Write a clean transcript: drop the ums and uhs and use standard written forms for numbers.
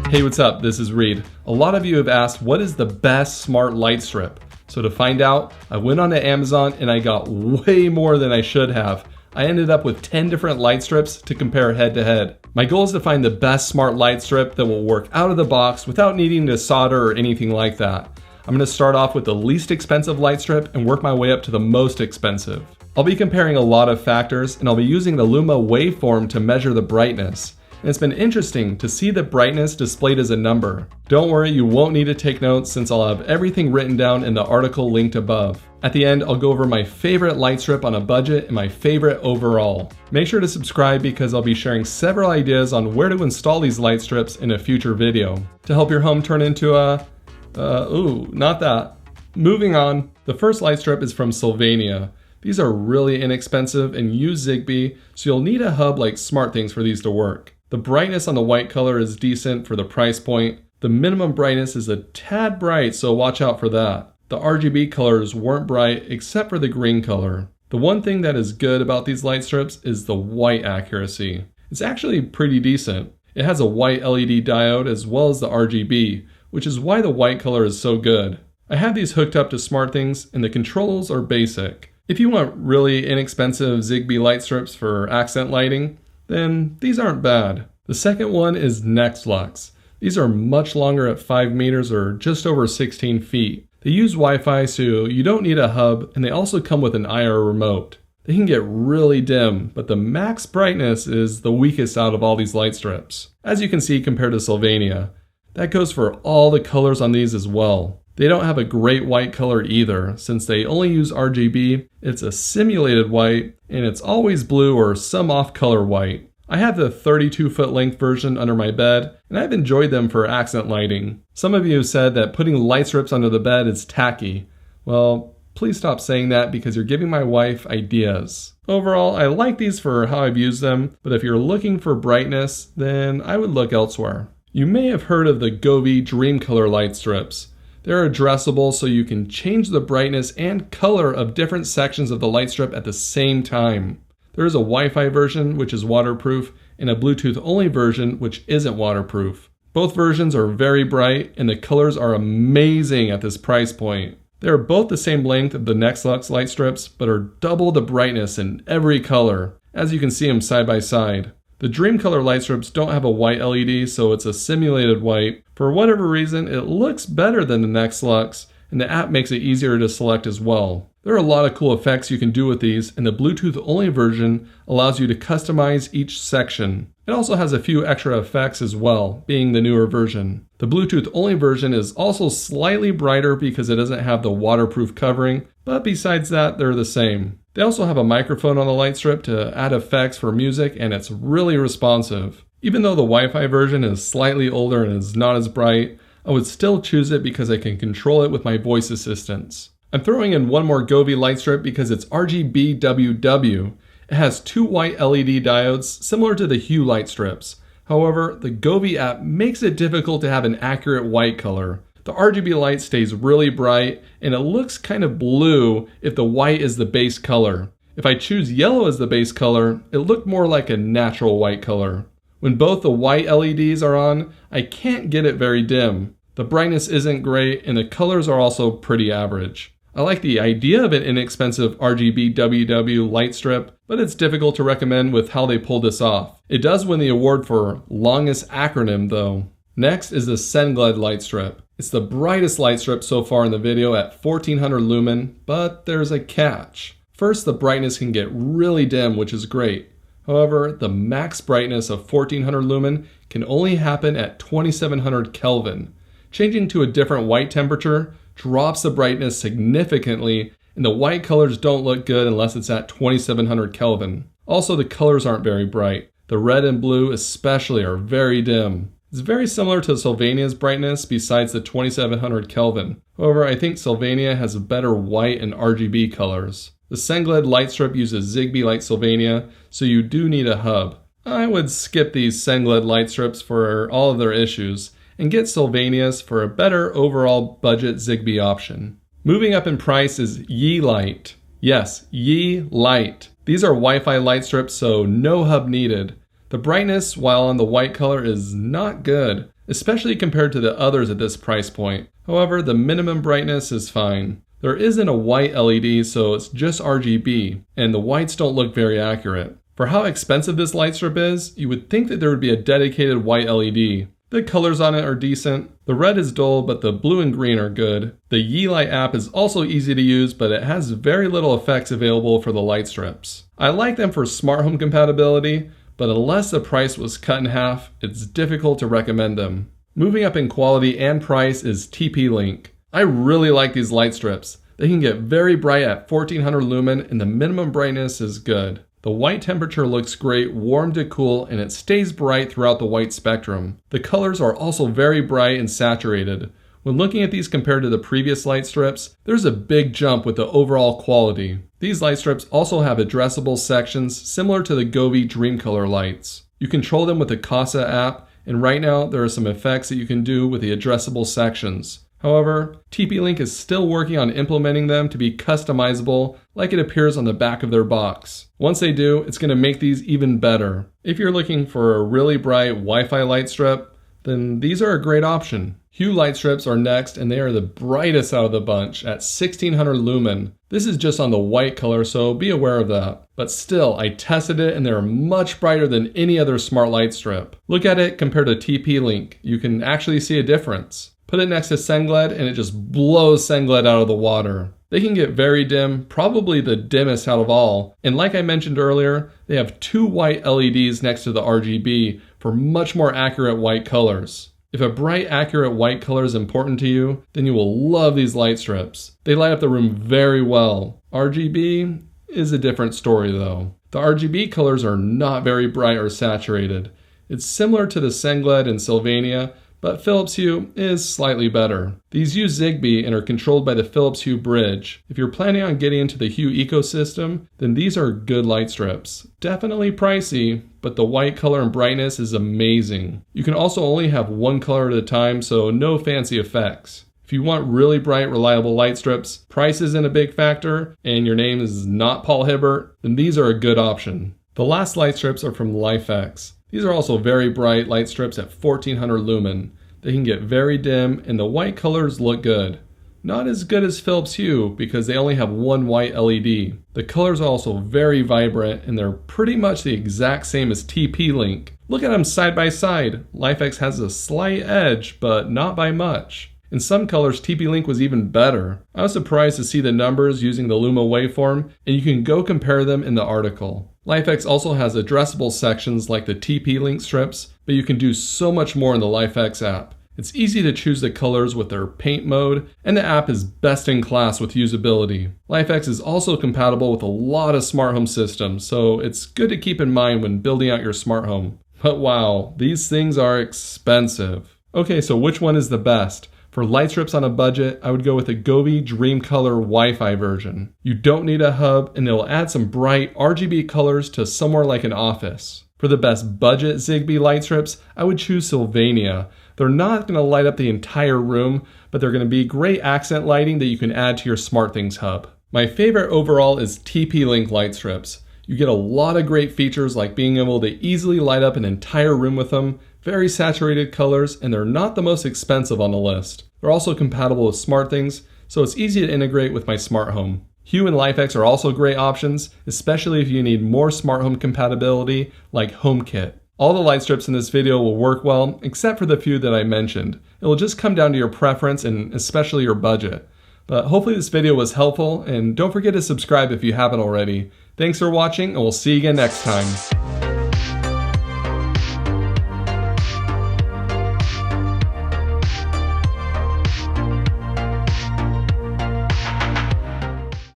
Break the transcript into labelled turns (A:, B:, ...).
A: Hey, what's up? This is Reed. A lot of you have asked what is the best smart light strip. So to find out, I went on to Amazon and I got way more than I should have. I ended up with 10 different light strips to compare head to head. My goal is to find the best smart light strip that will work out of the box without needing to solder or anything like that. I'm going to start off with the least expensive light strip and work my way up to the most expensive. I'll be comparing a lot of factors and I'll be using the Luma waveform to measure the brightness. And it's been interesting to see the brightness displayed as a number. Don't worry, you won't need to take notes since I'll have everything written down in the article linked above. At the end, I'll go over my favorite light strip on a budget and my favorite overall. Make sure to subscribe because I'll be sharing several ideas on where to install these light strips in a future video to help your home turn into not that. Moving on, the first light strip is from Sylvania. These are really inexpensive and use Zigbee, so you'll need a hub like SmartThings for these to work. The brightness on the white color is decent for the price point. The minimum brightness is a tad bright, so watch out for that. The RGB colors weren't bright except for the green color. The one thing that is good about these light strips is the white accuracy. It's actually pretty decent. It has a white LED diode as well as the RGB, which is why the white color is so good. I have these hooked up to SmartThings and the controls are basic. If you want really inexpensive Zigbee light strips for accent lighting, then these aren't bad. The second one is Nexlux. These are much longer at 5 meters or just over 16 feet. They use Wi-Fi, so you don't need a hub, and they also come with an IR remote. They can get really dim, but the max brightness is the weakest out of all these light strips. As you can see compared to Sylvania. That goes for all the colors on these as well. They don't have a great white color either, since they only use RGB. It's a simulated white, and it's always blue or some off-color white. I have the 32-foot length version under my bed, and I've enjoyed them for accent lighting. Some of you have said that putting light strips under the bed is tacky. Well, please stop saying that because you're giving my wife ideas. Overall, I like these for how I've used them, but if you're looking for brightness, then I would look elsewhere. You may have heard of the Govee Dreamcolor light strips. They're addressable so you can change the brightness and color of different sections of the light strip at the same time. There is a Wi-Fi version which is waterproof and a Bluetooth only version which isn't waterproof. Both versions are very bright and the colors are amazing at this price point. They are both the same length of the Nexlux light strips but are double the brightness in every color, as you can see them side by side. The Dreamcolor light strips don't have a white LED, so it's a simulated white. For whatever reason, it looks better than the Nexlux, and the app makes it easier to select as well. There are a lot of cool effects you can do with these, and the Bluetooth only version allows you to customize each section. It also has a few extra effects as well, being the newer version. The Bluetooth only version is also slightly brighter because it doesn't have the waterproof covering, but besides that, they're the same. They also have a microphone on the light strip to add effects for music, and it's really responsive. Even though the Wi-Fi version is slightly older and is not as bright, I would still choose it because I can control it with my voice assistants. I'm throwing in one more Govee light strip because it's RGBWW. It has 2 white LED diodes similar to the Hue light strips. However, the Govee app makes it difficult to have an accurate white color. The RGB light stays really bright and it looks kind of blue if the white is the base color. If I choose yellow as the base color, it looked more like a natural white color. When both the white LEDs are on, I can't get it very dim. The brightness isn't great and the colors are also pretty average. I like the idea of an inexpensive RGBWW light strip, but it's difficult to recommend with how they pulled this off. It does win the award for longest acronym though. Next is the Sengled light strip. It's the brightest light strip so far in the video at 1400 lumen, but there's a catch. First, the brightness can get really dim, which is great. However, the max brightness of 1400 lumen can only happen at 2700 Kelvin. Changing to a different white temperature drops the brightness significantly, and the white colors don't look good unless it's at 2700 Kelvin. Also, the colors aren't very bright. The red and blue especially are very dim. It's very similar to Sylvania's brightness besides the 2700 Kelvin. However, I think Sylvania has better white and RGB colors. The Sengled light strip uses Zigbee like Sylvania, so you do need a hub. I would skip these Sengled light strips for all of their issues and get Sylvania's for a better overall budget Zigbee option. Moving up in price is Yeelight. Yes, Yeelight. These are Wi-Fi light strips, so no hub needed. The brightness, while on the white color, is not good. especially compared to the others at this price point. However, the minimum brightness is fine. There isn't a white LED, so it's just RGB, and the whites don't look very accurate. For how expensive this light strip is, you would think that there would be a dedicated white LED. The colors on it are decent. The red is dull, but the blue and green are good. The Yeelight app is also easy to use, but it has very little effects available for the light strips. I like them for smart home compatibility, but unless the price was cut in half, it's difficult to recommend them. Moving up in quality and price is TP-Link. I really like these light strips. They can get very bright at 1400 lumen and the minimum brightness is good. The white temperature looks great, warm to cool, and it stays bright throughout the white spectrum. The colors are also very bright and saturated. When looking at these compared to the previous light strips, there's a big jump with the overall quality. These light strips also have addressable sections similar to the Govee Dreamcolor lights. You control them with the Casa app, and right now there are some effects that you can do with the addressable sections. However, TP-Link is still working on implementing them to be customizable like it appears on the back of their box. Once they do, it's going to make these even better. If you're looking for a really bright Wi-Fi light strip, then these are a great option. Hue light strips are next, and they are the brightest out of the bunch at 1600 lumen. This is just on the white color, so be aware of that. But still, I tested it and they're much brighter than any other smart light strip. Look at it compared to TP-Link. You can actually see a difference. Put it next to Sengled and it just blows Sengled out of the water. They can get very dim, probably the dimmest out of all. And like I mentioned earlier, they have two white LEDs next to the RGB for much more accurate white colors. If a bright, accurate white color is important to you, then you will love these light strips. They light up the room very well. RGB is a different story though. The RGB colors are not very bright or saturated. It's similar to the Sengled and Sylvania, but Philips Hue is slightly better. These use Zigbee and are controlled by the Philips Hue bridge. If you're planning on getting into the Hue ecosystem, then these are good light strips. Definitely pricey, but the white color and brightness is amazing. You can also only have one color at a time, so no fancy effects. If you want really bright, reliable light strips, price isn't a big factor, and your name is not Paul Hibbert, then these are a good option. The last light strips are from LifeX. These are also very bright light strips at 1400 lumen. They can get very dim and the white colors look good. Not as good as Philips Hue because they only have one white LED. The colors are also very vibrant and they're pretty much the exact same as TP-Link. Look at them side by side. LifeX has a slight edge, but not by much. In some colors, TP-Link was even better. I was surprised to see the numbers using the Luma waveform, and you can go compare them in the article. LifeX also has addressable sections like the TP-Link strips, but you can do so much more in the LifeX app. It's easy to choose the colors with their paint mode, and the app is best in class with usability. LifeX is also compatible with a lot of smart home systems, so it's good to keep in mind when building out your smart home. But wow, these things are expensive. Okay, so which one is the best? For light strips on a budget, I would go with the Govee Dreamcolor Wi-Fi version. You don't need a hub, and it'll add some bright RGB colors to somewhere like an office. For the best budget Zigbee light strips, I would choose Sylvania. They're not going to light up the entire room, but they're going to be great accent lighting that you can add to your SmartThings hub. My favorite overall is TP-Link light strips. You get a lot of great features like being able to easily light up an entire room with them, very saturated colors, and they're not the most expensive on the list. They're also compatible with SmartThings, so it's easy to integrate with my smart home. Hue and LifeX are also great options, especially if you need more smart home compatibility like HomeKit. All the light strips in this video will work well, except for the few that I mentioned. It will just come down to your preference and especially your budget. But hopefully this video was helpful, and don't forget to subscribe if you haven't already. Thanks for watching, and we'll see you again next time.